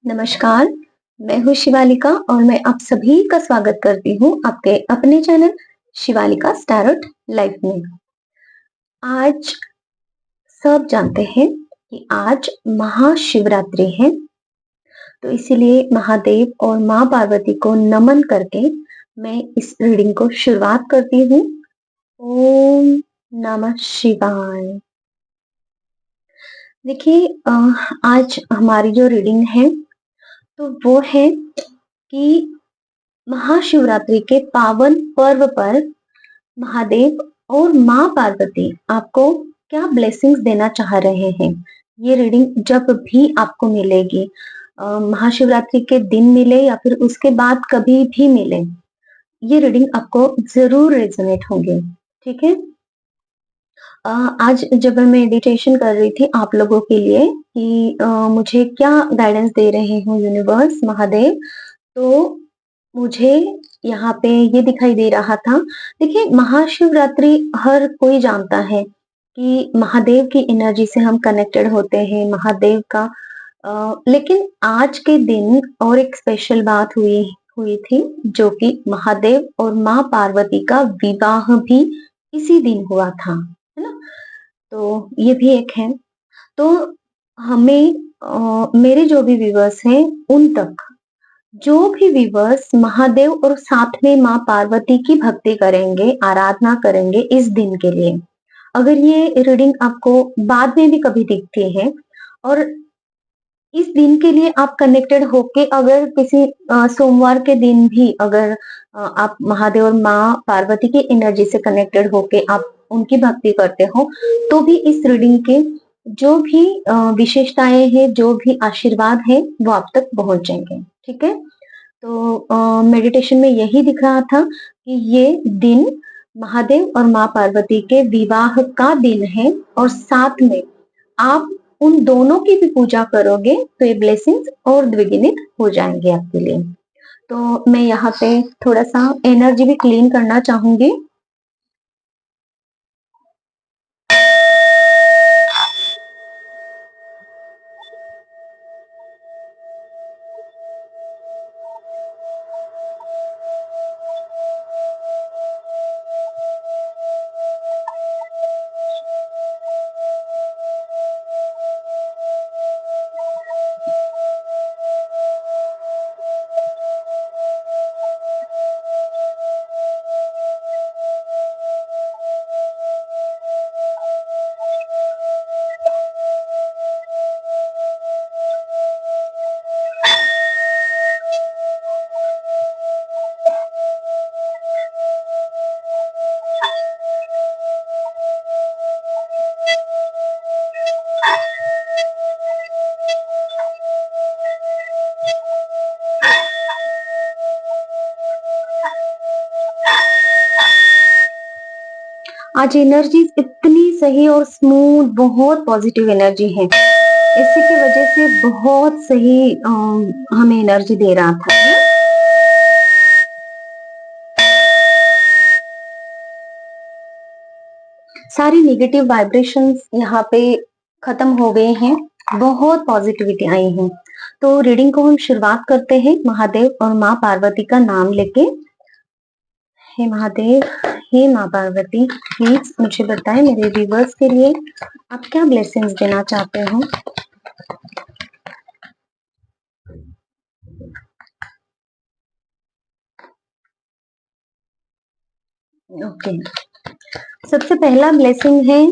नमस्कार, मैं हूँ शिवालिका और मैं आप सभी का स्वागत करती हूँ आपके अपने चैनल शिवालिका स्टारट लाइफ में। आज सब जानते हैं कि आज महाशिवरात्रि है, तो इसीलिए महादेव और माँ पार्वती को नमन करके मैं इस रीडिंग को शुरुआत करती हूँ। ओम नमः शिवाय। देखिए आज हमारी जो रीडिंग है तो वो है कि महाशिवरात्रि के पावन पर्व पर महादेव और माँ पार्वती आपको क्या ब्लेसिंग्स देना चाह रहे हैं। ये रीडिंग जब भी आपको मिलेगी, महाशिवरात्रि के दिन मिले या फिर उसके बाद कभी भी मिले, ये रीडिंग आपको जरूर रेजोनेट होंगे। ठीक है। आज जब मैं मेडिटेशन कर रही थी आप लोगों के लिए कि मुझे क्या गाइडेंस दे रहे हो यूनिवर्स महादेव, तो मुझे यहाँ पे ये दिखाई दे रहा था। देखिए महाशिवरात्रि हर कोई जानता है कि महादेव की एनर्जी से हम कनेक्टेड होते हैं, महादेव का लेकिन आज के दिन और एक स्पेशल बात हुई हुई थी जो कि महादेव और माँ पार्वती का विवाह भी इसी दिन हुआ था, है ना। तो ये भी एक है। तो हमें मेरे जो भी व्यूवर्स हैं उन तक, जो भी व्यूवर्स महादेव और साथ में माँ पार्वती की भक्ति करेंगे, आराधना करेंगे इस दिन के लिए, अगर ये रीडिंग आपको बाद में भी कभी दिखती है और इस दिन के लिए आप कनेक्टेड होके अगर किसी सोमवार के दिन भी अगर आप महादेव और माँ पार्वती की एनर्जी से कनेक्टेड होके आप उनकी भक्ति करते हो, तो भी इस रीडिंग के जो भी विशेषताएं हैं, जो भी आशीर्वाद है वो आप तक पहुंच जाएंगे। ठीक है। तो मेडिटेशन में यही दिख रहा था कि ये दिन महादेव और माँ पार्वती के विवाह का दिन है और साथ में आप उन दोनों की भी पूजा करोगे तो ये ब्लेसिंग्स और द्विगुणित हो जाएंगे आपके लिए। तो मैं यहाँ पे थोड़ा सा एनर्जी भी क्लीन करना चाहूंगी। आज एनर्जी इतनी सही और स्मूथ, बहुत पॉजिटिव एनर्जी है, इसी की वजह से बहुत सही हमें एनर्जी दे रहा था। सारी नेगेटिव वाइब्रेशंस यहाँ पे खत्म हो गए हैं, बहुत पॉजिटिविटी आई है। तो रीडिंग को हम शुरुआत करते हैं महादेव और माँ पार्वती का नाम लेके। हे महादेव, हे माँ पार्वती, प्लीज मुझे बताएं मेरे व्यूवर्स के लिए आप क्या ब्लेसिंग्स देना चाहते हो। ओके, सबसे पहला ब्लेसिंग है,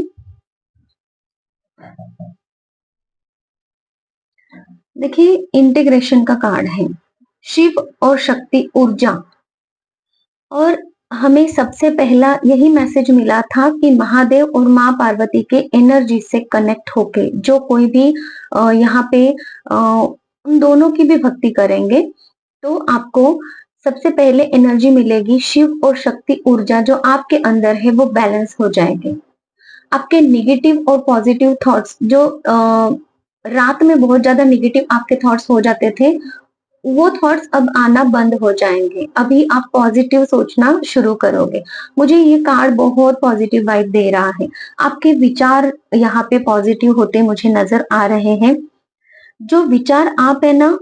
देखिए इंटीग्रेशन का कार्ड है, शिव और शक्ति ऊर्जा। और हमें सबसे पहला यही मैसेज मिला था कि महादेव और माँ पार्वती के एनर्जी से कनेक्ट होके जो कोई भी यहाँ पे उन दोनों की भी भक्ति करेंगे तो आपको सबसे पहले एनर्जी मिलेगी, शिव और शक्ति ऊर्जा जो आपके अंदर है वो बैलेंस हो जाएगी। आपके निगेटिव और पॉजिटिव थॉट्स जो रात में बहुत ज्यादा निगेटिव आपके थॉट्स हो जाते थे, वो थॉट्स अब आना बंद हो जाएंगे। अभी आप पॉजिटिव सोचना शुरू करोगे। मुझे ये कार्ड बहुत पॉजिटिव वाइब दे रहा है, आपके विचार यहाँ पे पॉजिटिव होते मुझे नजर आ रहे हैं। जो विचार आप है ना,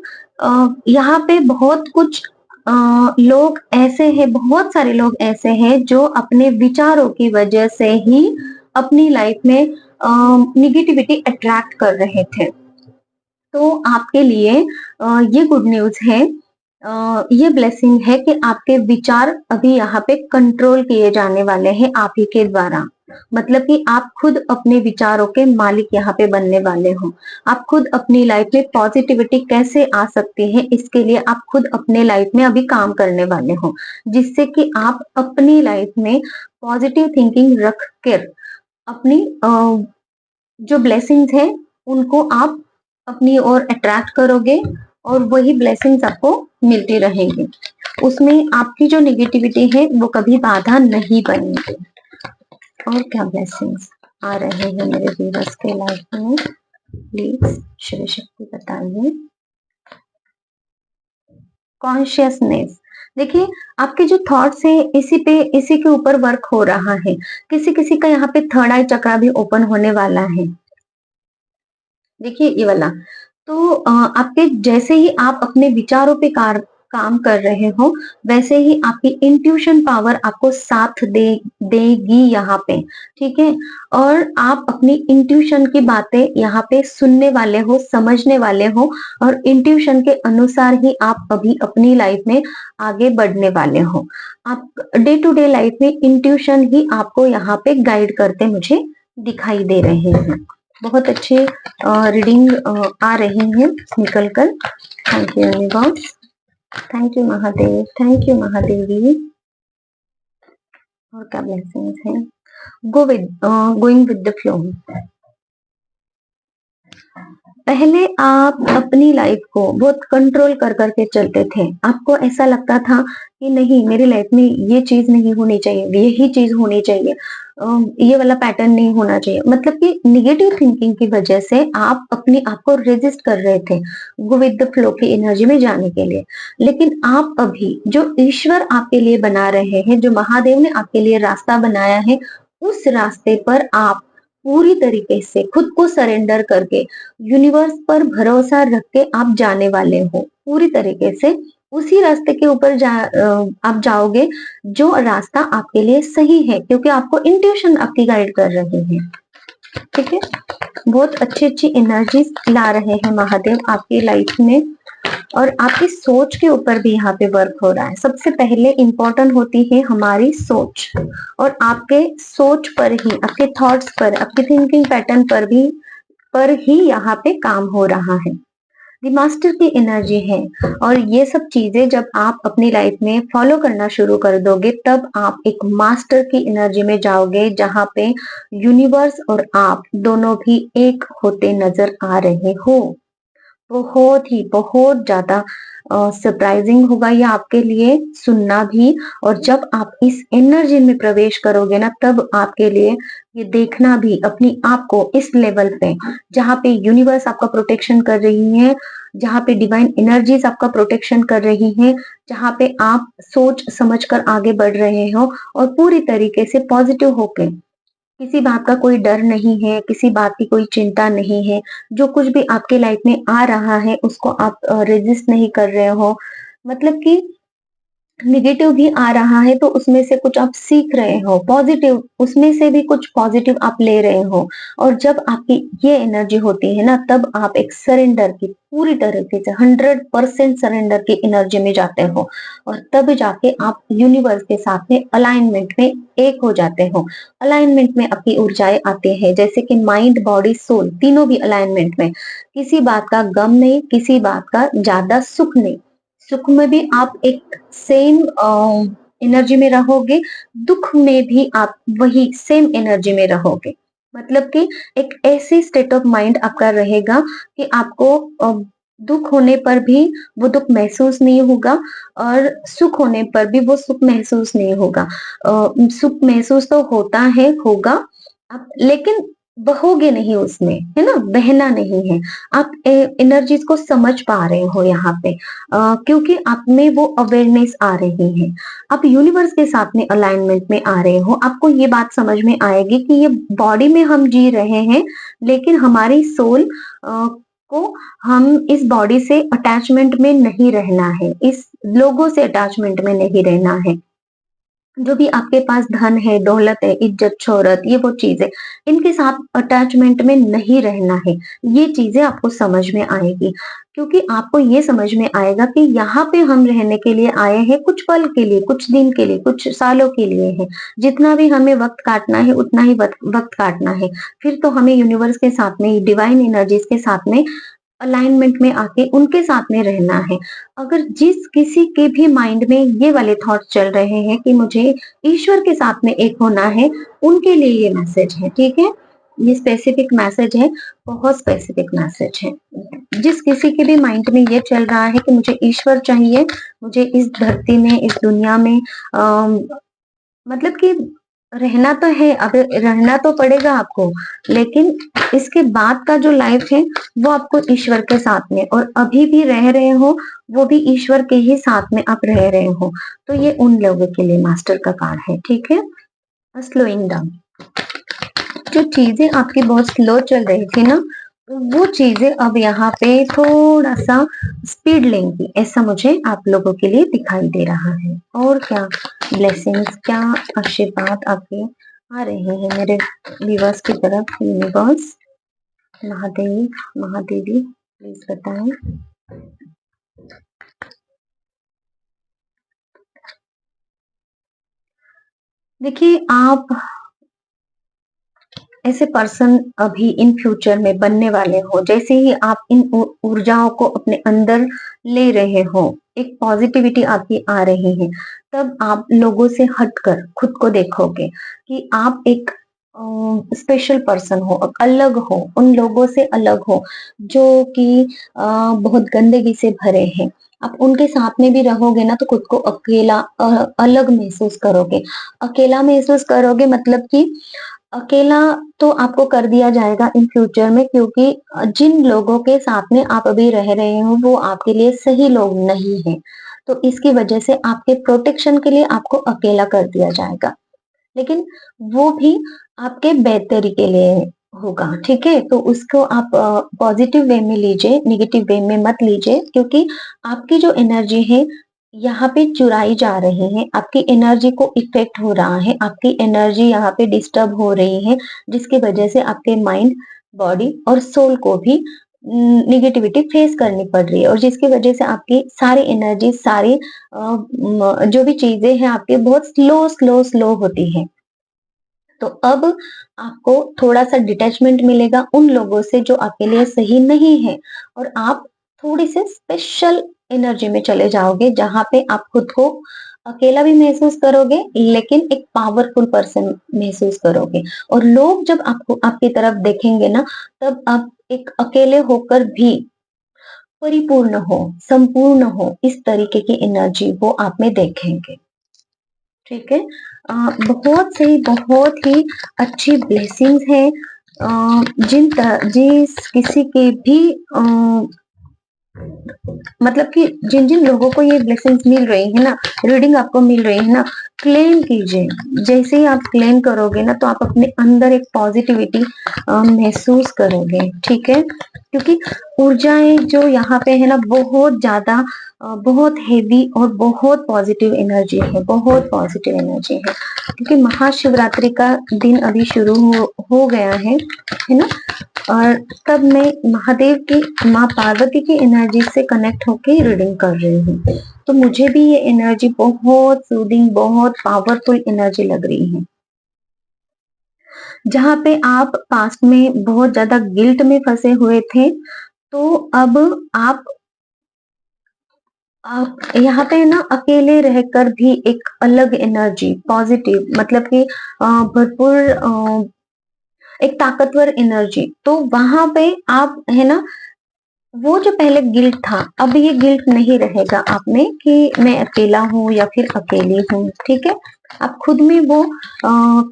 यहाँ पे बहुत कुछ लोग ऐसे हैं, बहुत सारे लोग ऐसे हैं जो अपने विचारों की वजह से ही अपनी लाइफ में निगेटिविटी अट्रैक्ट कर रहे थे। तो आपके लिए ये गुड न्यूज़ है, ये ब्लेसिंग है कि आपके विचार अभी यहाँ पे कंट्रोल किए जाने वाले हैं आप ही के द्वारा। मतलब कि आप खुद अपने विचारों के मालिक यहाँ पे बनने वाले हो। आप खुद अपनी लाइफ में पॉजिटिविटी कैसे आ सकती है, इसके लिए आप खुद अपने लाइफ में अभी काम करने वाले हो, जिससे कि आप अपनी लाइफ में पॉजिटिव थिंकिंग रख कर अपनी जो ब्लेसिंग्स है उनको आप अपनी ओर अट्रैक्ट करोगे और वही ब्लेसिंग्स आपको मिलती रहेंगी। उसमें आपकी जो नेगेटिविटी है वो कभी बाधा नहीं बनेगी। और क्या ब्लेसिंग्स आ रहे हैं मेरे व्यूअर्स के लाइफ में, प्लीज शिव शक्ति बताइए। कॉन्शियसनेस, देखिए आपके जो थॉट्स है इसी के ऊपर वर्क हो रहा है। किसी किसी का यहाँ पे थर्ड आई चक्रा भी ओपन होने वाला है। देखिए ये वाला, तो आपके जैसे ही आप अपने विचारों पे काम कर रहे हो, वैसे ही आपकी इंट्यूशन पावर आपको साथ देगी यहाँ पे, ठीक है। और आप अपनी इंट्यूशन की बातें यहाँ पे सुनने वाले हो, समझने वाले हो, और इंट्यूशन के अनुसार ही आप अभी अपनी लाइफ में आगे बढ़ने वाले हो। आप डे टू डे लाइफ में इंट्यूशन ही आपको यहाँ पे गाइड करते मुझे दिखाई दे रहे हैं। बहुत अच्छी रीडिंग आ रही है निकल कर। Thank you universe, thank you Mahadev, thank you Mahadevi. और क्या ब्लेसिंग्स हैं? Going with the flow. पहले आप अपनी लाइफ को बहुत कंट्रोल कर करके चलते थे। आपको ऐसा लगता था कि नहीं, मेरी लाइफ में ये चीज नहीं होनी चाहिए, यही चीज होनी चाहिए, ये वाला पैटर्न नहीं होना चाहिए। मतलब कि निगेटिव थिंकिंग की वजह से आप अपने आप को रेजिस्ट कर रहे थे गो विद द फ्लो की एनर्जी में जाने के लिए। लेकिन आप अभी जो ईश्वर आपके लिए बना रहे हैं, जो महादेव ने आपके लिए रास्ता बनाया है, उस रास्ते पर आप पूरी तरीके से खुद को सरेंडर करके यूनिवर्स पर भरोसा रख के आप जाने वाले हो। पूरी तरीके से उसी रास्ते के ऊपर आप जाओगे जो रास्ता आपके लिए सही है, क्योंकि आपको इंट्यूशन आपकी गाइड कर रही है। ठीक है, बहुत अच्छी अच्छी एनर्जी ला रहे हैं महादेव आपकी लाइफ में, और आपकी सोच के ऊपर भी यहाँ पे वर्क हो रहा है। सबसे पहले इंपॉर्टेंट होती है हमारी सोच, और आपके सोच पर ही, आपके थॉट्स पर, आपके थिंकिंग पैटर्न पर ही यहाँ पे काम हो रहा है। द मास्टर की एनर्जी है, और ये सब चीजें जब आप अपनी लाइफ में फॉलो करना शुरू कर दोगे, तब आप एक मास्टर की एनर्जी में जाओगे, जहाँ पे यूनिवर्स और आप दोनों भी एक होते नजर आ रहे हो। बहुत ज्यादा सरप्राइजिंग होगा ये आपके लिए सुनना भी। और जब आप इस एनर्जी में प्रवेश करोगे ना, तब आपके लिए ये देखना भी अपनी आप को इस लेवल पे, जहाँ पे यूनिवर्स आपका प्रोटेक्शन कर रही है, जहाँ पे डिवाइन एनर्जीज आपका प्रोटेक्शन कर रही है, जहाँ पे आप सोच समझ कर आगे बढ़ रहे हो और पूरी तरीके से पॉजिटिव होके, किसी बात का कोई डर नहीं है, किसी बात की कोई चिंता नहीं है। जो कुछ भी आपके लाइफ में आ रहा है उसको आप रेजिस्ट नहीं कर रहे हो। मतलब कि निगेटिव भी आ रहा है तो उसमें से कुछ आप सीख रहे हो, पॉजिटिव उसमें से भी कुछ पॉजिटिव आप ले रहे हो। और जब आपकी ये एनर्जी होती है ना, तब आप एक सरेंडर की, पूरी तरीके से 100% सरेंडर की एनर्जी में जाते हो, और तब जाके आप यूनिवर्स के साथ में अलाइनमेंट में एक हो जाते हो। अलाइनमेंट में आपकी ऊर्जाएं आते हैं, जैसे कि माइंड बॉडी सोल तीनों भी अलाइनमेंट में। किसी बात का गम नहीं, किसी बात का ज्यादा सुख नहीं। सुख में भी आप एक सेम एनर्जी में रहोगे, दुख में भी आप वही सेम एनर्जी में रहोगे। मतलब कि एक ऐसी स्टेट ऑफ माइंड आपका रहेगा कि आपको दुख होने पर भी वो दुख महसूस नहीं होगा, और सुख होने पर भी वो सुख महसूस नहीं होगा। सुख महसूस तो होता है, होगा आप, लेकिन बहोगे नहीं उसमें, है ना, बहना नहीं है। आप एनर्जीज को समझ पा रहे हो यहाँ पे, क्योंकि आप में वो अवेयरनेस आ रही है। आप यूनिवर्स के साथ में अलाइनमेंट में आ रहे हो। आपको ये बात समझ में आएगी कि ये बॉडी में हम जी रहे हैं, लेकिन हमारी सोल आपको हम इस बॉडी से अटैचमेंट में नहीं रहना है, इस लोगों से अटैचमेंट में नहीं रहना है। जो भी आपके पास धन है, दौलत है, इज्जत, शोहरत, ये वो चीज़ें, इनके साथ अटैचमेंट में नहीं रहना है। ये चीज़ें आपको समझ में आएगी, क्योंकि आपको ये समझ में आएगा कि यहाँ पे हम रहने के लिए आए हैं, कुछ पल के लिए, कुछ दिन के लिए, कुछ सालों के लिए है। जितना भी हमें वक़्त काटना है, उतना ही वक़्त काटना है। फिर तो हमें यूनिवर्स के साथ में, डिवाइन एनर्जीज़ के साथ में अलाइनमेंट में आके उनके साथ में रहना है। अगर जिस किसी के भी माइंड में ये वाले थॉट्स चल रहे हैं कि मुझे ईश्वर के साथ में एक होना है, उनके लिए ये मैसेज है, ठीक है? ये स्पेसिफिक मैसेज है, बहुत स्पेसिफिक मैसेज है। जिस किसी के भी माइंड में ये चल रहा है कि मुझे ईश्वर चाहिए, मुझे इस धरती में, इस दुनिया में मतलब कि रहना तो है, अब रहना तो पड़ेगा आपको, लेकिन इसके बाद का जो लाइफ है वो आपको ईश्वर के साथ में, और अभी भी रह रहे हो वो भी ईश्वर के ही साथ में आप रह रहे हो। तो ये उन लोगों के लिए मास्टर का कार्ड है, ठीक है? Slowing down. जो चीजें आपकी बहुत स्लो चल रही थी ना, वो चीजें अब यहाँ पे थोड़ा सा स्पीड लेंगी, ऐसा मुझे आप लोगों के लिए दिखाई दे रहा है। और क्या ब्लेसिंग्स, क्या आशीर्वाद आपके आ रहे हैं मेरे व्यूअर्स की तरफ? यूनिवर्स, महादेव, महादेवी, प्लीज बताएं। देखिए, आप ऐसे पर्सन अभी इन फ्यूचर में बनने वाले हो। जैसे ही आप इन ऊर्जाओं को अपने अंदर ले रहे हो, एक पॉजिटिविटी आपकी आ रही है, तब आप लोगों से हटकर खुद को देखोगे कि आप एक स्पेशल पर्सन हो, अलग हो, उन लोगों से अलग हो जो कि बहुत गंदगी से भरे हैं। आप उनके साथ में भी रहोगे ना तो खुद को अकेला, अलग महसूस करोगे। अकेला महसूस करोगे मतलब कि अकेला तो आपको कर दिया जाएगा इन फ्यूचर में, क्योंकि जिन लोगों के साथ में आप अभी रह रहे हो वो आपके लिए सही लोग नहीं हैं। तो इसकी वजह से आपके प्रोटेक्शन के लिए आपको अकेला कर दिया जाएगा। लेकिन वो भी आपके बेहतरी के लिए होगा, ठीक है? तो उसको आप पॉजिटिव वे में लीजिए, नेगेटिव वे में मत लीजिए, क्योंकि आपकी जो एनर्जी है यहाँ पे चुराई जा रही है, आपकी एनर्जी को इफेक्ट हो रहा है, आपकी एनर्जी यहाँ पे डिस्टर्ब हो रही है, जिसकी वजह से आपके माइंड, बॉडी और सोल को भी नेगेटिविटी फेस करनी पड़ रही है, और जिसकी वजह से आपकी सारी एनर्जी, सारी जो भी चीजें हैं आपके बहुत स्लो स्लो स्लो होती है। तो अब आपको थोड़ा-सा डिटैचमेंट मिलेगा उन लोगों से जो आपके लिए सही नहीं है, और आप थोड़ी-सी स्पेशल एनर्जी में चले जाओगे, जहाँ पे आप खुद को अकेला भी महसूस करोगे, लेकिन एक पावरफुल पर्सन महसूस करोगे। और लोग जब आपको, आपकी तरफ देखेंगे ना, तब आप एक अकेले होकर भी परिपूर्ण हो, संपूर्ण हो, इस तरीके की एनर्जी वो आप में देखेंगे। ठीक है? बहुत सही, बहुत ही अच्छी ब्लेसिंग्स है। जिस किसी के भी मतलब कि जिन-जिन लोगों को ये ब्लेसिंग्स मिल रही है ना, रीडिंग आपको मिल रही है ना, क्लेम कीजिए। जैसे ही आप क्लेम करोगे ना, तो आप अपने अंदर एक पॉजिटिविटी महसूस करोगे, ठीक है? क्योंकि ऊर्जाएँ जो यहाँ पे है ना, बहुत ज़्यादा बहुत हेवी और बहुत पॉजिटिव एनर्जी है, बहुत पॉजिटिव एनर्जी है। क्योंकि महाशिवरात्रि का दिन अभी शुरू हो गया है ना? और तब मैं महादेव की, माँ पार्वती की एनर्जी से कनेक्ट होके रीडिंग कर रही हूँ। तो मुझे भी ये एनर्जी बहुत सूदिंग, बहुत पावरफुल एनर्जी लग रही है। जहाँ पे आप पास्ट में बहुत ज़्यादा गिल्ट में फँसे हुए थे, तो अब आप यहाँ पे ना अकेले रहकर भी एक अलग एनर्जी, पॉजिटिव, मतलब कि भरपूर एक ताकतवर एनर्जी, तो वहां पे आप है ना, वो जो पहले गिल्ट था, अब ये गिल्ट नहीं रहेगा आप में कि मैं अकेला हूँ या फिर अकेली हूँ, ठीक है? आप खुद में वो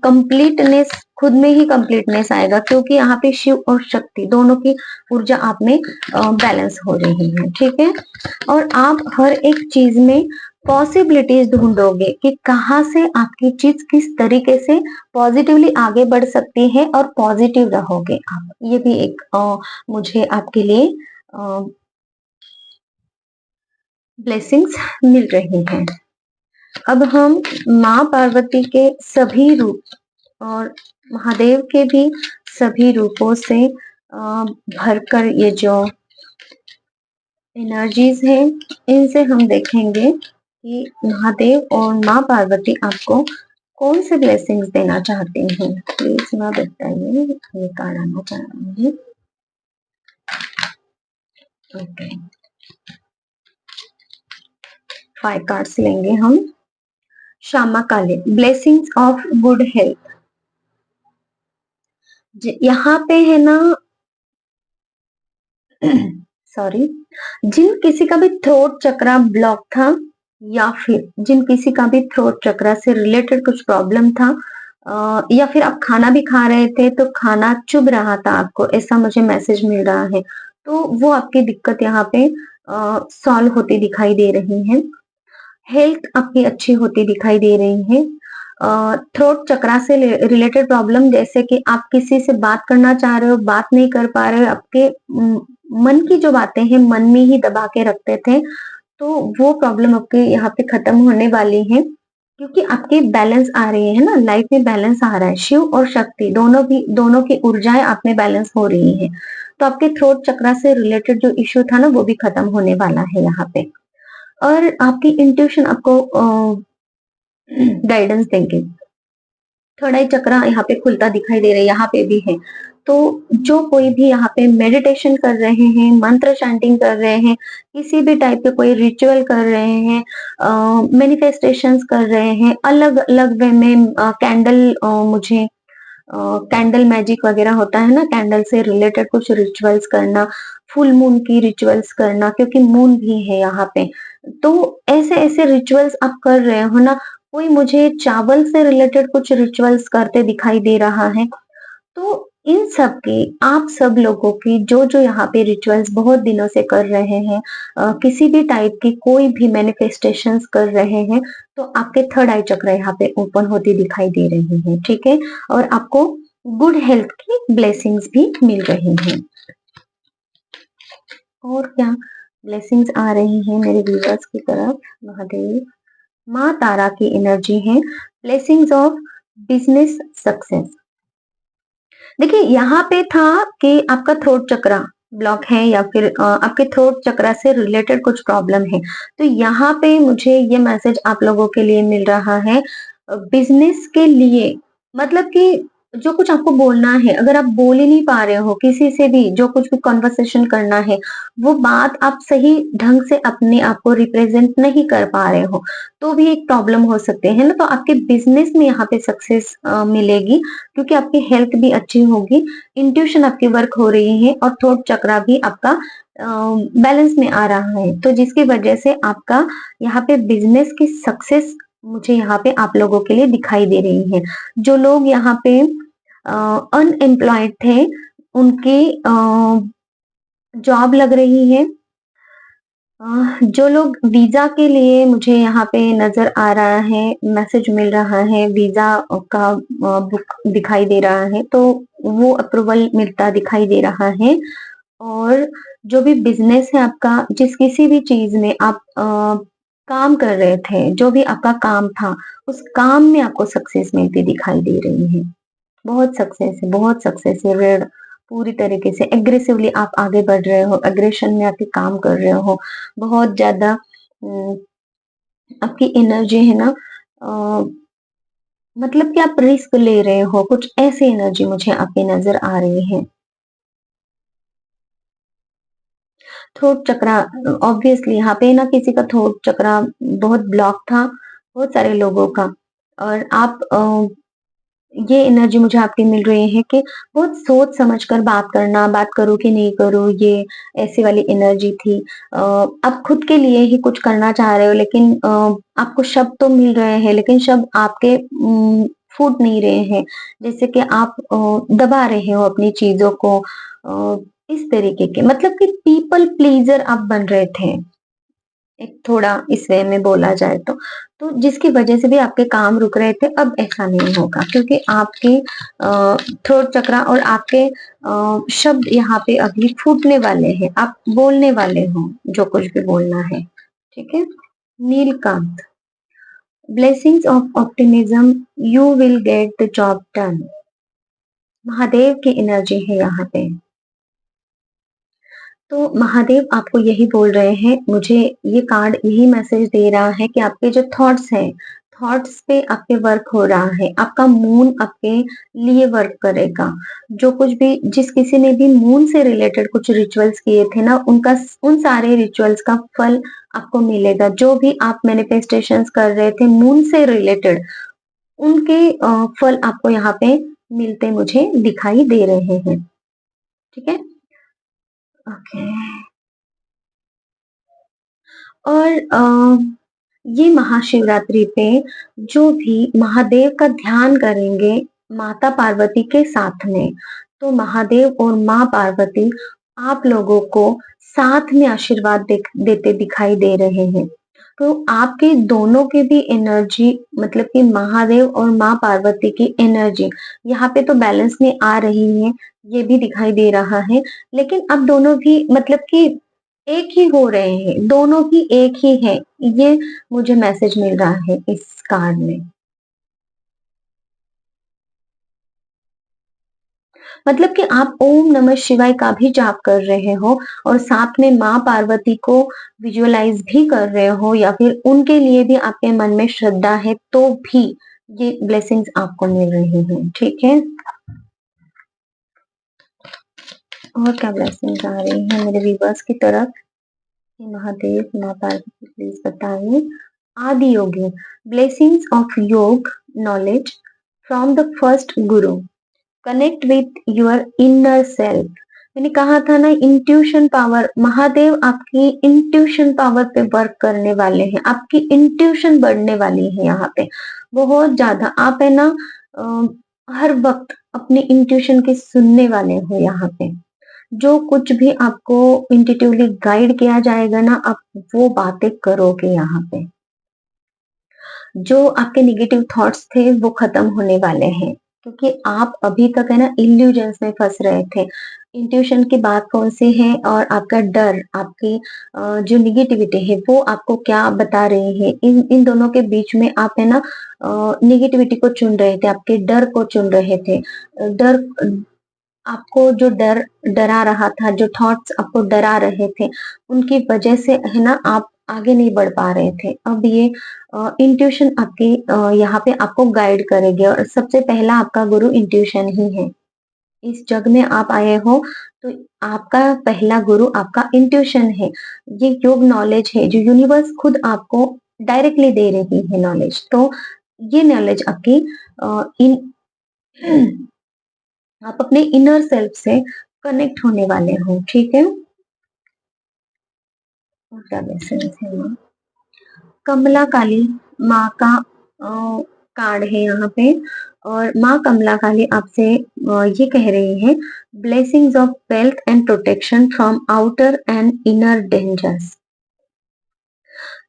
कंप्लीटनेस, खुद में ही कंप्लीटनेस आएगा, क्योंकि यहाँ पे शिव और शक्ति दोनों की ऊर्जा आप में बैलेंस हो रही है, ठीक है? और आप हर एक चीज में पॉसिबिलिटीज ढूंढोगे कि कहाँ से आपकी चीज किस तरीके से पॉजिटिवली आगे बढ़ सकती है, और पॉजिटिव रहोगे आप। ये भी एक मुझे आपके लिए ब्लेसिंग्स मिल रही हैं। अब हम माँ पार्वती के सभी रूप और महादेव के भी सभी रूपों से भरकर ये जो एनर्जीज हैं, इनसे हम देखेंगे कि महादेव और माँ पार्वती आपको कौन से ब्लेसिंग्स देना चाहते हैं। प्लीज ना बताइए, ये कार्ड आना चाह रही है। ओके, 5 कार्ड्स लेंगे हम। श्यामा काली, ब्लेसिंग्स ऑफ गुड हेल्थ। यहाँ पे है ना सॉरी, जिन किसी का भी थ्रोट चक्रा ब्लॉक था, या फिर जिन किसी का भी थ्रोट चक्रा से रिलेटेड कुछ प्रॉब्लम था, या फिर आप खाना भी खा रहे थे तो खाना चुभ रहा था आपको, ऐसा मुझे मैसेज मिल रहा है, तो वो आपकी दिक्कत यहाँ पे सॉल्व होती दिखाई दे रही है। हेल्थ आपकी अच्छी होती दिखाई दे रही है। थ्रोट चक्रा से रिलेटेड प्रॉब्लम, जैसे कि आप किसी से बात करना चाह रहे हो, बात नहीं कर पा रहे हो, आपके मन की जो बातें हैं मन में ही दबा के रखते थे, तो वो प्रॉब्लम आपके यहाँ पे खत्म होने वाली है, क्योंकि आपकी बैलेंस आ रही है ना, लाइफ में बैलेंस आ रहा है। शिव और शक्ति दोनों की ऊर्जाएं आप में बैलेंस हो रही है, तो आपके थ्रोट चक्रा से रिलेटेड जो इश्यू था ना, वो भी खत्म होने वाला है यहाँ पे। और आपकी इंट्यूशन आपको गाइडेंस देंगे। थर्ड आई चक्रा यहाँ पे खुलता दिखाई दे रहा है, यहाँ पे भी है। तो जो कोई भी यहाँ पे मेडिटेशन कर रहे हैं, मंत्र चैंटिंग कर रहे हैं, किसी भी टाइप के कोई रिचुअल कर रहे हैं, मैनिफेस्टेशंस कर रहे हैं, अलग अलग वे में कैंडल, मुझे कैंडल मैजिक वगैरह होता है ना, कैंडल से रिलेटेड कुछ रिचुअल्स करना, फुल मून की रिचुअल्स करना, क्योंकि मून भी है यहाँ पे, तो ऐसे ऐसे रिचुअल्स आप कर रहे हो ना। कोई मुझे चावल से रिलेटेड कुछ रिचुअल्स करते दिखाई दे रहा है। तो इन सब की, आप सब लोगों की जो जो यहाँ पे रिचुअल्स बहुत दिनों से कर रहे हैं, किसी भी टाइप की कोई भी मैनिफेस्टेशंस कर रहे हैं, तो आपके थर्ड आई चक्र यहाँ पे ओपन होती दिखाई दे रही है, ठीक है। और आपको गुड हेल्थ की ब्लेसिंग्स भी मिल रही हैं। और क्या ब्लेसिंग्स आ रही हैं मेरे व्यूअर्स की तरफ। महादेव, माँ तारा की एनर्जी है, ब्लेसिंग्स ऑफ बिजनेस सक्सेस। देखिए यहाँ पे था कि आपका थ्रोट चक्रा ब्लॉक है, या फिर आपके थ्रोट चक्रा से रिलेटेड कुछ प्रॉब्लम है, तो यहाँ पे मुझे ये मैसेज आप लोगों के लिए मिल रहा है बिजनेस के लिए। मतलब कि जो कुछ आपको बोलना है, अगर आप बोल ही नहीं पा रहे हो किसी से भी, जो कुछ भी कॉन्वर्सेशन करना है, वो बात आप सही ढंग से अपने आप को रिप्रेजेंट नहीं कर पा रहे हो, तो भी एक प्रॉब्लम हो सकते हैं ना। तो आपके बिजनेस में यहाँ पे सक्सेस मिलेगी, क्योंकि आपकी हेल्थ भी अच्छी होगी, इंट्यूशन आपकी वर्क हो रही है, और थ्रोट चक्रा भी आपका बैलेंस में आ रहा है, तो जिसकी वजह से आपका यहाँ पे बिजनेस की सक्सेस मुझे यहाँ पे आप लोगों के लिए दिखाई दे रही है। जो लोग यहाँ पे अनएम्प्लॉयड थे, उनकी जॉब लग रही है। जो लोग वीजा के लिए, मुझे यहाँ पे नजर आ रहा है, मैसेज मिल रहा है, वीजा का बुक दिखाई दे रहा है, तो वो अप्रूवल मिलता दिखाई दे रहा है। और जो भी बिजनेस है आपका, जिस किसी भी चीज में आप काम कर रहे थे, जो भी आपका काम था, उस काम में आपको सक्सेस मिलती दिखाई दे रही है। बहुत सक्सेस है, बहुत सक्सेस है। रेड, पूरी तरीके से एग्रेसिवली आप आगे बढ़ रहे हो, एग्रेशन में आके काम कर रहे हो, बहुत ज्यादा आपकी एनर्जी है ना, मतलब कि आप रिस्क ले रहे हो, कुछ ऐसी एनर्जी मुझे आपकी नजर आ रही है। थ्रोट चक्रा, ऑब्वियसली यहाँ पे ना किसी का थ्रोट चक्रा बहुत ब्लॉक था, बहुत सारे लोगों का, और आप ये एनर्जी मुझे आपकी मिल रही है कि बहुत सोच समझ कर बात करना, बात करूँ कि नहीं करूँ, ये ऐसी वाली एनर्जी थी। आप खुद के लिए ही कुछ करना चाह रहे हो, लेकिन आपको शब्द तो मिल रहे हैं, लेकिन शब्द आपके फूट नहीं रहे हैं, जैसे कि आप दबा रहे हो अपनी चीजों को, इस तरीके के, मतलब कि पीपल प्लीजर आप बन रहे थे, एक थोड़ा इस वे में बोला जाए तो जिसकी वजह से भी आपके काम रुक रहे थे, अब ऐसा नहीं होगा क्योंकि आपके थ्रोट चक्रा और आपके शब्द यहाँ पे अभी फूटने वाले हैं, आप बोलने वाले हो जो कुछ भी बोलना है, ठीक है। Nilkanth, blessings of optimism, you will get the job done. Mahadev की एनर्जी है यहाँ पे। तो महादेव आपको यही बोल रहे हैं, मुझे ये कार्ड यही मैसेज दे रहा है कि आपके जो थॉट्स हैं, थॉट्स पे आपके वर्क हो रहा है, आपका मून आपके लिए वर्क करेगा। जो कुछ भी जिस किसी ने भी मून से रिलेटेड कुछ रिचुअल्स किए थे ना, उनका उन सारे रिचुअल्स का फल आपको मिलेगा। जो भी आप मैनिफेस्टेशंस कर रहे थे मून से रिलेटेड, उनके फल आपको यहाँ पे मिलते मुझे दिखाई दे रहे हैं, ठीक है। ओके। और ये महाशिवरात्रि पे जो भी महादेव का ध्यान करेंगे माता पार्वती के साथ में, तो महादेव और माँ पार्वती आप लोगों को साथ में आशीर्वाद देते दिखाई दे रहे हैं। तो आपके दोनों की भी एनर्जी, मतलब कि महादेव और माँ पार्वती की एनर्जी यहाँ पे तो बैलेंस में आ रही है, ये भी दिखाई दे रहा है। लेकिन अब दोनों भी मतलब कि एक ही हो रहे हैं, दोनों ही एक ही है, ये मुझे मैसेज मिल रहा है इस कार्ड में। मतलब कि आप ओम नमः शिवाय का भी जाप कर रहे हो और साथ में माँ पार्वती को विजुअलाइज भी कर रहे हो, या फिर उनके लिए भी आपके मन में श्रद्धा है, तो भी ये ब्लेसिंग्स आपको मिल रही हैं, ठीक है। और क्या ब्लेसिंग्स आ रही है मेरे व्यूअर्स की तरफ? महादेव, माँ पार्वती प्लीज बताइए। आदि योगी, ब्लेसिंग्स ऑफ योग knowledge from the first Guru, connect with your inner self. मैंने कहा था ना, इंट्यूशन पावर, महादेव आपकी इंट्यूशन पावर पे वर्क करने वाले हैं, आपकी इंट्यूशन बढ़ने वाली है यहाँ पे बहुत ज्यादा। आप है ना हर वक्त अपनी इंट्यूशन की सुनने वाले हो यहाँ पे। जो कुछ भी आपको इंट्यूटिवली गाइड किया जाएगा ना, आप वो बातें करोगे यहाँ पे। जो आपके नेगेटिव थॉट्स थे वो खत्म होने वाले हैं, क्योंकि आप अभी तक है ना इल्यूजन्स में फंस रहे थे। इंट्यूशन की बात कौन सी है और आपका डर, आपकी जो निगेटिविटी है वो आपको क्या बता रही है, इन इन दोनों के बीच में आप है ना निगेटिविटी को चुन रहे थे, आपके डर को चुन रहे थे। डर, आपको जो डरा रहा था, जो थॉट्स आपको डरा रहे थे, उनकी वजह से है ना आप आगे नहीं बढ़ पा रहे थे। अब ये इंट्यूशन आपकी यहाँ पे आपको गाइड करेगी, और सबसे पहला आपका गुरु इंट्यूशन ही है। इस जग में आप आए हो तो आपका पहला गुरु आपका इंट्यूशन है। ये योग नॉलेज है जो यूनिवर्स खुद आपको डायरेक्टली दे रही है नॉलेज। तो ये नॉलेज आपकी इन आप अपने इनर सेल्फ से कनेक्ट होने वाले हो, ठीक है। और क्या blessings है माँ? कमला काली माँ का कार्ड है यहाँ पे, और माँ कमला काली आपसे ये कह रही है, blessings of wealth and protection from outer and inner dangers.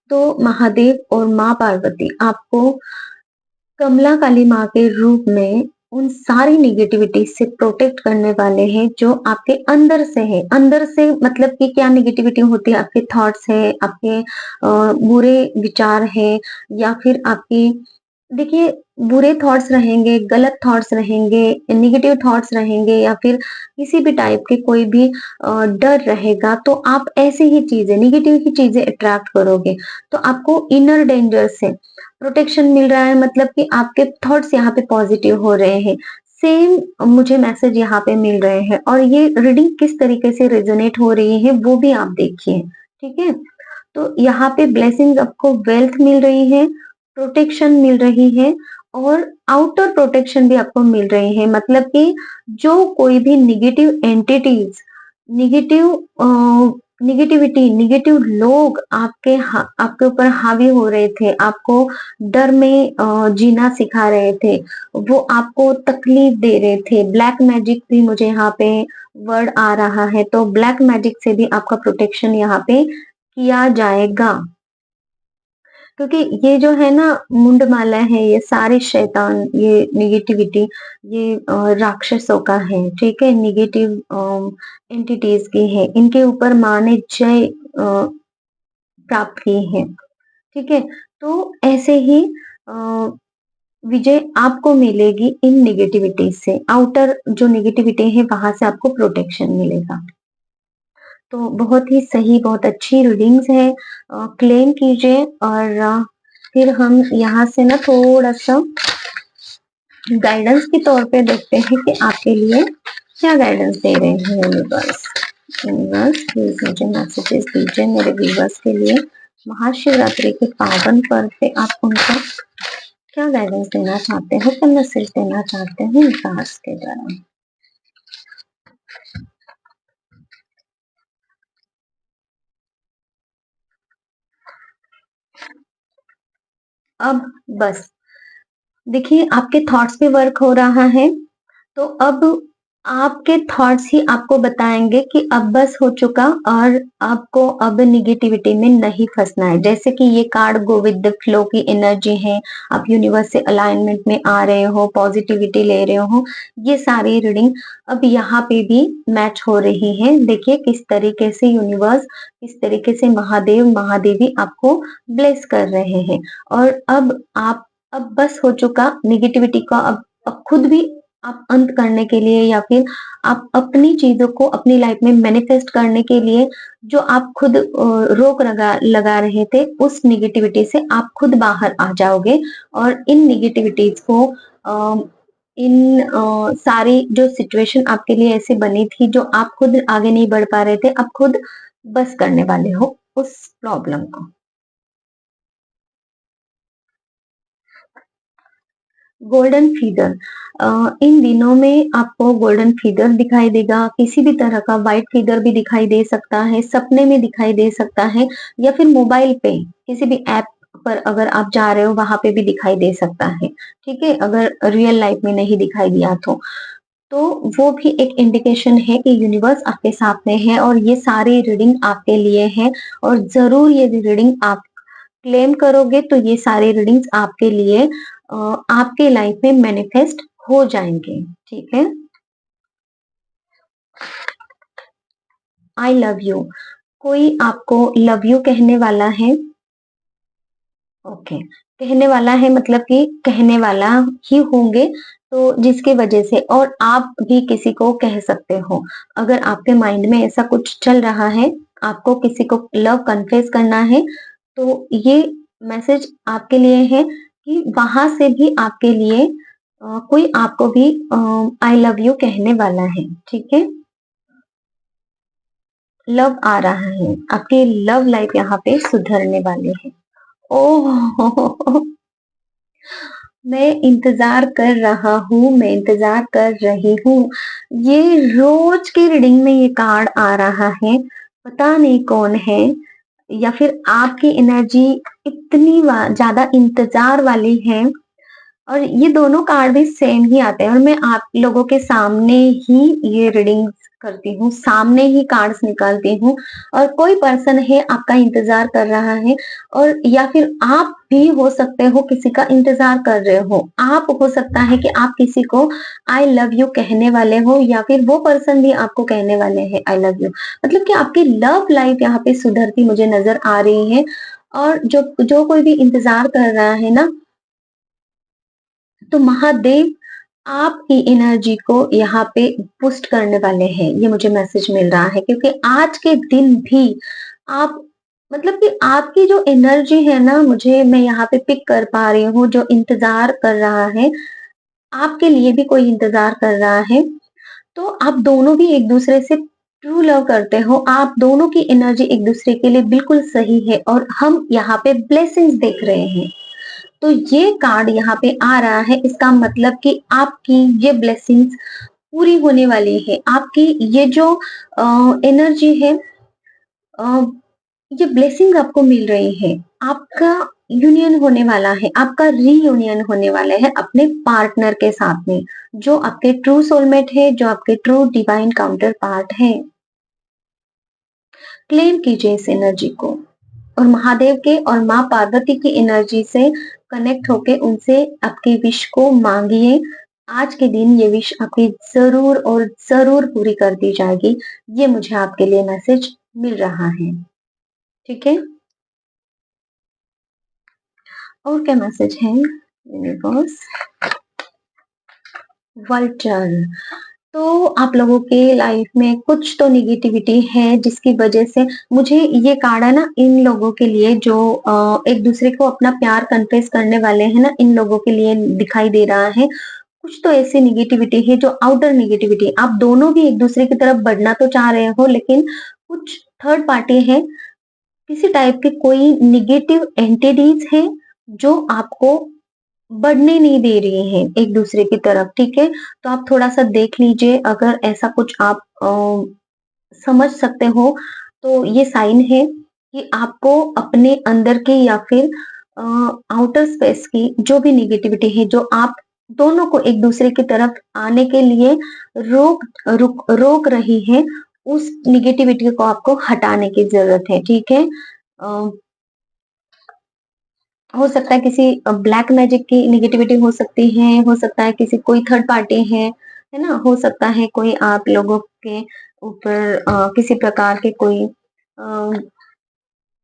तो महादेव और माँ पार्वती आपको कमला काली माँ के रूप में उन सारी निगेटिविटी से प्रोटेक्ट करने वाले हैं जो आपके अंदर से है। अंदर से मतलब कि क्या निगेटिविटी होती है? आपके थॉट्स है, आपके बुरे विचार है, या फिर आपकी, देखिए, बुरे थॉट्स रहेंगे, गलत थॉट्स रहेंगे, नेगेटिव थॉट्स रहेंगे, या फिर किसी भी टाइप के कोई भी डर रहेगा, तो आप ऐसी ही चीजें, नेगेटिव ही चीजें अट्रैक्ट करोगे। तो आपको इनर डेंजर से प्रोटेक्शन मिल रहा है, मतलब कि आपके थॉट्स यहाँ पे पॉजिटिव हो रहे हैं। सेम मुझे मैसेज यहाँ पे मिल रहे हैं, और ये रीडिंग किस तरीके से रेजोनेट हो रही है वो भी आप देखिए, ठीक है। तो यहाँ पे ब्लेसिंग आपको वेल्थ मिल रही है, प्रोटेक्शन मिल रही है, और आउटर प्रोटेक्शन भी आपको मिल रही है। मतलब कि जो कोई भी negative entities, negative negativity, negative लोग आपके ऊपर हावी हो रहे थे, आपको डर में जीना सिखा रहे थे, वो आपको तकलीफ दे रहे थे। ब्लैक मैजिक भी मुझे यहाँ पे वर्ड आ रहा है, तो ब्लैक मैजिक से भी आपका प्रोटेक्शन यहाँ पे किया जाएगा। क्योंकि ये जो है ना मुंडमाला है, ये सारे शैतान, ये नेगेटिविटी, ये राक्षसों का है, ठीक है? नेगेटिव एंटिटीज़ की है, इनके ऊपर माँ ने जय प्राप्त की है, ठीक है? तो ऐसे ही अ, विजय आपको मिलेगी इन नेगेटिविटी से, आउटर जो नेगेटिविटी है वहाँ से आपको प्रोटेक्शन मिलेगा। तो बहुत ही सही, बहुत अच्छी रीडिंग्स है, क्लेम कीजिए और फिर हम यहाँ से ना थोड़ा-सा गाइडेंस के तौर पे देखते हैं कि आपके लिए क्या गाइडेंस दे रहे हैं यूनिवर्स। यूनिवर्स प्लीज मुझे मैसेजेस दीजिए मेरे व्यूवर्स के लिए। महाशिवरात्रि के पावन पर्व पे आप उनको क्या गाइडेंस देना चाहते हो, क्या मैसेज देना चाहते हो इन कार्ड्स के द्वारा। अब बस देखिए आपके थॉट्स पे वर्क हो रहा है, तो अब आपके थॉट्स ही आपको बताएँगे कि अब बस हो चुका और आपको अब नेगेटिविटी में नहीं फँसना है। जैसे कि ये card go with the flow की एनर्जी है, आप यूनिवर्स से अलाइनमेंट में आ रहे हो, पॉजिटिविटी ले रहे हो, ये सारी रीडिंग अब यहाँ पे भी मैच हो रही है। देखिए किस तरीके से यूनिवर्स, किस तरीके से महादेव, महादेवी आपको ब्लेस कर रहे हैं और अब बस हो चुका नेगेटिविटी का, अब खुद भी आप अंत करने के लिए या फिर आप अपनी चीज़ों को अपनी लाइफ में मैनिफेस्ट करने के लिए जो आप खुद रोक लगा रहे थे, उस नेगेटिविटी से आप खुद बाहर आ जाओगे और इन नेगेटिविटीज़ को सारी जो सिचुएशन आपके लिए ऐसे बनी थी, जो आप खुद आगे नहीं बढ़ पा रहे थे, आप खुद बस करने वाले हो उस प्रॉब्लम को। गोल्डन फीवर, इन दिनों में आपको गोल्डन फीवर दिखाई देगा, किसी भी तरह का व्हाइट फीवर भी दिखाई दे सकता है, सपने में दिखाई दे सकता है या फिर मोबाइल पे किसी भी ऐप पर अगर आप जा रहे हो वहां पे भी दिखाई दे सकता है, ठीक है? अगर रियल लाइफ में नहीं दिखाई दिया तो वो भी एक इंडिकेशन है कि यूनिवर्स आपके साथ में है और ये सारी रीडिंग आपके लिए है और जरूर ये रीडिंग आप क्लेम करोगे तो ये सारे रीडिंग्स आपके लिए आपके लाइफ में मैनिफेस्ट हो जाएंगे, ठीक है? आई लव यू, कोई आपको लव यू कहने वाला है। ओके, कहने वाला है मतलब कि कहने वाला ही होंगे, तो जिसकी वजह से और आप भी किसी को कह सकते हो। अगर आपके माइंड में ऐसा कुछ चल रहा है, आपको किसी को लव कन्फेस करना है, तो ये मैसेज आपके लिए है कि वहां से भी आपके लिए कोई आपको भी आई लव यू कहने वाला है, ठीक है? लव आ रहा है, आपकी लव लाइफ यहाँ पे सुधरने वाले है। ओह! मैं इंतज़ार कर रहा हूँ, मैं इंतज़ार कर रही हूँ। ये रोज़ की रीडिंग में ये कार्ड आ रहा है, पता नहीं कौन है या फिर आपकी एनर्जी इतनी ज़्यादा इंतज़ार वाली है और ये दोनों कार्ड भी सेम ही आते हैं और मैं आप लोगों के सामने ही ये रीडिंग्स करती हूँ, सामने ही कार्ड्स निकालती हूँ और कोई पर्सन है आपका इंतजार कर रहा है और या फिर आप भी हो सकते हो किसी का इंतजार कर रहे हो। आप हो सकता है कि आप किसी को आई लव यू कहने वाले हो या फिर वो पर्सन भी आपको कहने वाले हैं आई लव यू। मतलब कि आपकी लव लाइफ यहाँ पे सुधरती मुझे नजर आ रही है और जो जो कोई भी इंतजार कर रहा है ना, तो महादेव आपकी एनर्जी को यहाँ पे बूस्ट करने वाले हैं, ये मुझे मैसेज मिल रहा है क्योंकि आज के दिन भी आप मतलब कि आपकी जो एनर्जी है ना, मुझे मैं यहाँ पे पिक कर पा रही हूँ, जो इंतजार कर रहा है, आपके लिए भी कोई इंतजार कर रहा है, तो आप दोनों भी एक दूसरे से ट्रू लव करते हो, आप दोनों की एनर्जी एक दूसरे के लिए बिल्कुल सही है और हम यहाँ पे ब्लेसिंग्स देख रहे हैं। तो ये कार्ड यहाँ पे आ रहा है, इसका मतलब कि आपकी ये ब्लेसिंग्स पूरी होने वाली है। आपकी ये जो एनर्जी है, अ, ये ब्लेसिंग आपको मिल रही है। आपका यूनियन होने वाला है, आपका रीयूनियन होने वाला है अपने पार्टनर के साथ में, जो आपके ट्रू सोलमेट है, जो आपके ट्रू डिवाइन काउंटर पार्ट है। क्लेम कीजिए इस एनर्जी को। और महादेव के और माँ पार्वती की एनर्जी से कनेक्ट होके उनसे आपकी विश को मांगिए। आज के दिन ये विश आपकी जरूर और जरूर पूरी कर दी जाएगी। ये मुझे आपके लिए मैसेज मिल रहा है। ठीक है, और क्या मैसेज है यूनिवर्स? वल्चर, तो आप लोगों के लाइफ में कुछ तो निगेटिविटी है जिसकी वजह से मुझे ये कार्ड है ना, इन लोगों के लिए जो एक दूसरे को अपना प्यार कन्फेस करने वाले हैं ना, इन लोगों के लिए दिखाई दे रहा है। कुछ तो ऐसी निगेटिविटी है जो आउटर निगेटिविटी, आप दोनों भी एक दूसरे की तरफ बढ़ना तो चाह रहे हो, लेकिन कुछ थर्ड पार्टी है, किसी टाइप के कोई निगेटिव एंटिटीज है जो आपको बढ़ने नहीं दे रही हैं एक दूसरे की तरफ। ठीक है, तो आप थोड़ा सा देख लीजिए, अगर ऐसा कुछ आप समझ सकते हो तो ये साइन है कि आपको अपने अंदर की या फिर आउटर स्पेस की जो भी निगेटिविटी है, जो आप दोनों को एक दूसरे की तरफ आने के लिए रोक रही है, उस निगेटिविटी को आपको हटाने की जरूरत है। ठीक है, हो सकता है किसी ब्लैक मैजिक की निगेटिविटी हो सकती है, हो सकता है किसी कोई थर्ड पार्टी है ना, हो सकता है कोई आप लोगों के ऊपर किसी प्रकार के कोई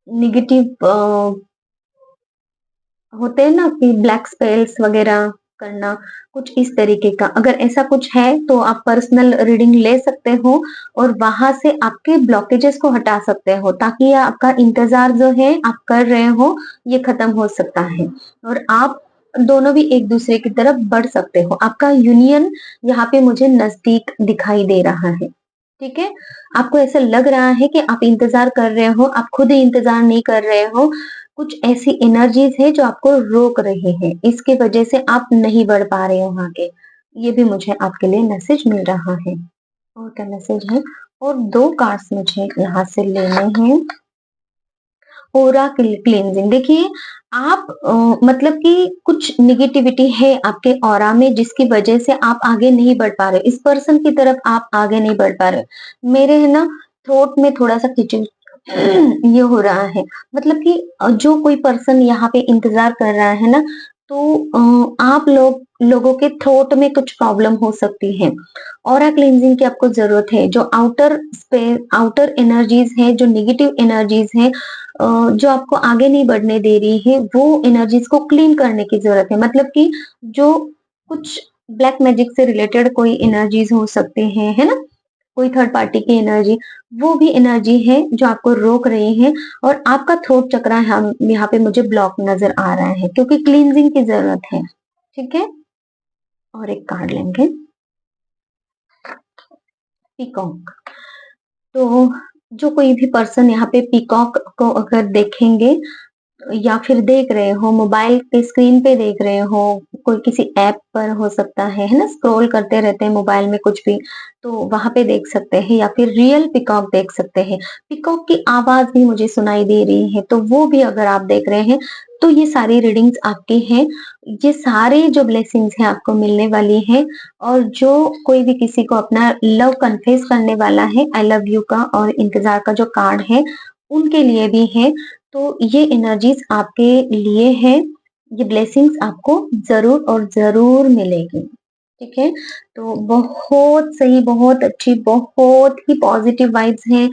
निगेटिव होते हैं ना कि ब्लैक स्पेल्स वगैरह करना, कुछ इस तरीके का। अगर ऐसा कुछ है तो आप पर्सनल रीडिंग ले सकते हो और वहां से आपके ब्लॉकेजेस को हटा सकते हो, ताकि ये आपका इंतजार जो है आप कर रहे हो ये खत्म हो सकता है और आप दोनों भी एक दूसरे की तरफ बढ़ सकते हो। आपका यूनियन यहाँ पे मुझे नजदीक दिखाई दे रहा है। ठीक है, आपको ऐसा लग रहा है कि आप इंतजार कर रहे हो, आप खुद ही इंतजार नहीं कर रहे हो, कुछ ऐसी एनर्जीज है जो आपको रोक रही है, इसके वजह से आप नहीं बढ़ पा रहे हो आगे। ये भी मुझे आपके लिए मैसेज मिल रहा है। और क्या मैसेज है? और दो कार्ड्स मुझे यहाँ से लेने हैं। ओरा क्लींजिंग, देखिए आप मतलब कि कुछ निगेटिविटी है आपके ऑरा में जिसकी वजह से आप आगे नहीं बढ़ पा रहे, इस पर्सन की तरफ आप आगे नहीं बढ़ पा रहे। मेरे है ना थ्रोट में थोड़ा सा खिंच ये हो रहा है, मतलब कि जो कोई पर्सन यहाँ पे इंतजार कर रहा है ना, तो आप लोगों के थ्रोट में कुछ प्रॉब्लम हो सकती है। ऑरा क्लींजिंग की आपको जरूरत है। जो आउटर एनर्जीज है, जो निगेटिव एनर्जीज है, जो आपको आगे नहीं बढ़ने दे रही है, वो एनर्जीज को क्लीन करने की जरूरत है। मतलब कि जो कुछ ब्लैक मैजिक से रिलेटेड कोई एनर्जीज हो सकते हैं, है ना, कोई थर्ड पार्टी की एनर्जी, वो भी एनर्जी है जो आपको रोक रही है। और आपका थ्रोट चक्रा यहाँ पे मुझे ब्लॉक नजर आ रहा है क्योंकि क्लींजिंग की जरूरत है। ठीक है, और एक कार्ड लेंगे, पीकॉक। तो जो कोई भी पर्सन यहाँ पे पीकॉक को अगर देखेंगे या फिर देख रहे हो, मोबाइल पे स्क्रीन पे देख रहे हो, कोई किसी ऐप पर हो सकता है ना, स्क्रॉल करते रहते हैं मोबाइल में कुछ भी, तो वहां पे देख सकते हैं, या फिर रियल पिकॉक देख सकते हैं। पिकॉक की आवाज भी मुझे सुनाई दे रही है, तो वो भी अगर आप देख रहे हैं तो ये सारी रीडिंग्स आपकी हैं। ये सारे जो ब्लेसिंग्स हैं आपको मिलने वाली हैं। और जो कोई भी किसी को अपना लव कन्फेस करने वाला है, आई लव यू का और इंतजार का जो कार्ड है, उनके लिए भी है। तो ये एनर्जीज आपके लिए है, ये ब्लेसिंग्स आपको जरूर और जरूर मिलेगी। ठीक है, तो बहुत सही, बहुत अच्छी, बहुत ही पॉजिटिव वाइब्स हैं,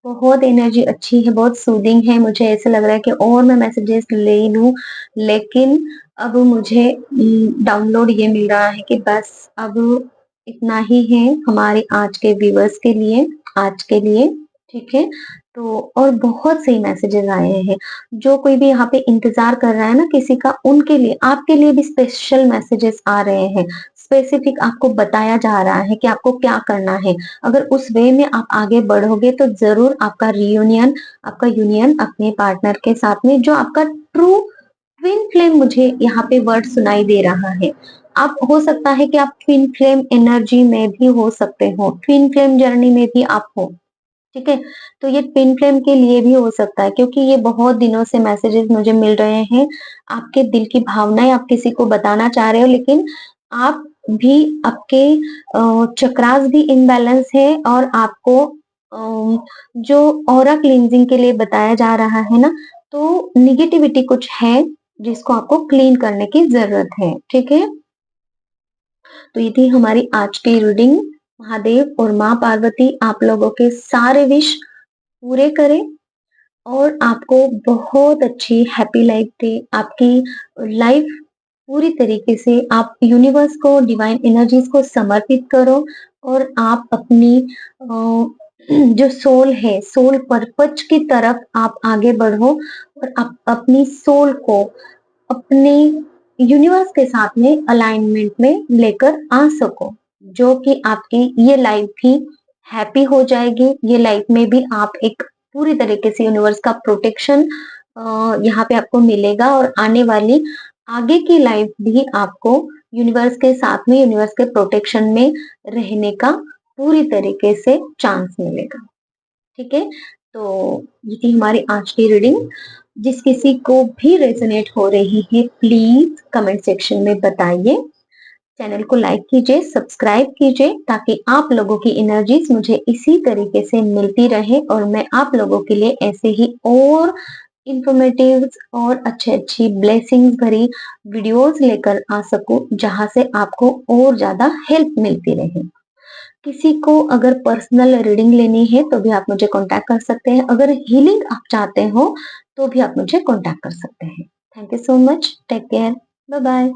बहुत एनर्जी अच्छी है, बहुत सूदिंग है। मुझे ऐसा लग रहा है कि और मैं मैसेजेस ले लूं, लेकिन अब मुझे डाउनलोड ये मिल रहा है कि बस अब इतना ही है हमारे आज के व्यूअर्स के लिए, आज के लिए। ठीक है, तो और बहुत सही मैसेजेस आए हैं। जो कोई भी यहाँ पे इंतजार कर रहा है ना किसी का, उनके लिए, आपके लिए भी स्पेशल मैसेजेस आ रहे हैं। स्पेसिफिक आपको बताया जा रहा है कि आपको क्या करना है। अगर उस वे में आप आगे बढ़ोगे तो जरूर आपका रियूनियन, आपका यूनियन अपने पार्टनर के साथ में, जो आपका ट्रू ट्विन फ्लेम, मुझे यहाँ पे वर्ड सुनाई दे रहा है। आप हो सकता है कि आप ट्विन फ्लेम एनर्जी में भी हो सकते हो, ट्विन फ्लेम जर्नी में भी आप हो। ठीक है, तो ये ट्विन फ्लेम के लिए भी हो सकता है, क्योंकि ये बहुत दिनों से मैसेजेस मुझे मिल रहे हैं। आपके दिल की भावनाएं आप किसी को बताना चाह रहे हो, लेकिन आप भी, आपके चक्रास भी इम्बैलेंस है, और आपको जो ऑरा क्लींजिंग के लिए बताया जा रहा है ना, तो निगेटिविटी कुछ है जिसको आपको क्लीन करने की जरूरत है, ठीक है। तो ये थी हमारी आज की रीडिंग। महादेव और माँ पार्वती आप लोगों के सारे विश पूरे करें और आपको बहुत अच्छी हैप्पी लाइफ दे। आपकी लाइफ पूरी तरीके से आप यूनिवर्स को, डिवाइन एनर्जीज को समर्पित करो और आप अपनी जो सोल है, सोल पर्पज की तरफ आप आगे बढ़ो और आप अपनी सोल को अपने यूनिवर्स के साथ में अलाइनमेंट में लेकर आ सको, जो कि आपकी ये लाइफ भी हैप्पी हो जाएगी। ये लाइफ में भी आप एक पूरी तरीके से यूनिवर्स का प्रोटेक्शन यहाँ पे आपको मिलेगा और आने वाली आगे की लाइफ भी आपको यूनिवर्स के साथ में, यूनिवर्स के प्रोटेक्शन में रहने का पूरी तरीके से चांस मिलेगा, ठीक है। तो ये थी हमारी आज की रीडिंग। जिस किसी को भी रेजोनेट हो रही है प्लीज कमेंट सेक्शन में बताइए। चैनल को लाइक कीजिए, सब्सक्राइब कीजिए ताकि आप लोगों की एनर्जीज मुझे इसी तरीके से मिलती रहे और मैं आप लोगों के लिए ऐसे ही और इंफॉर्मेटिव और अच्छी ब्लेसिंग्स भरी वीडियोस लेकर आ सकूं जहां से आपको और ज्यादा हेल्प मिलती रहे। किसी को अगर पर्सनल रीडिंग लेनी है तो भी आप मुझे कांटेक्ट कर सकते हैं। अगर हीलिंग आप चाहते हो तो भी आप मुझे कांटेक्ट कर सकते हैं। Thank you so much. Take care. Bye bye.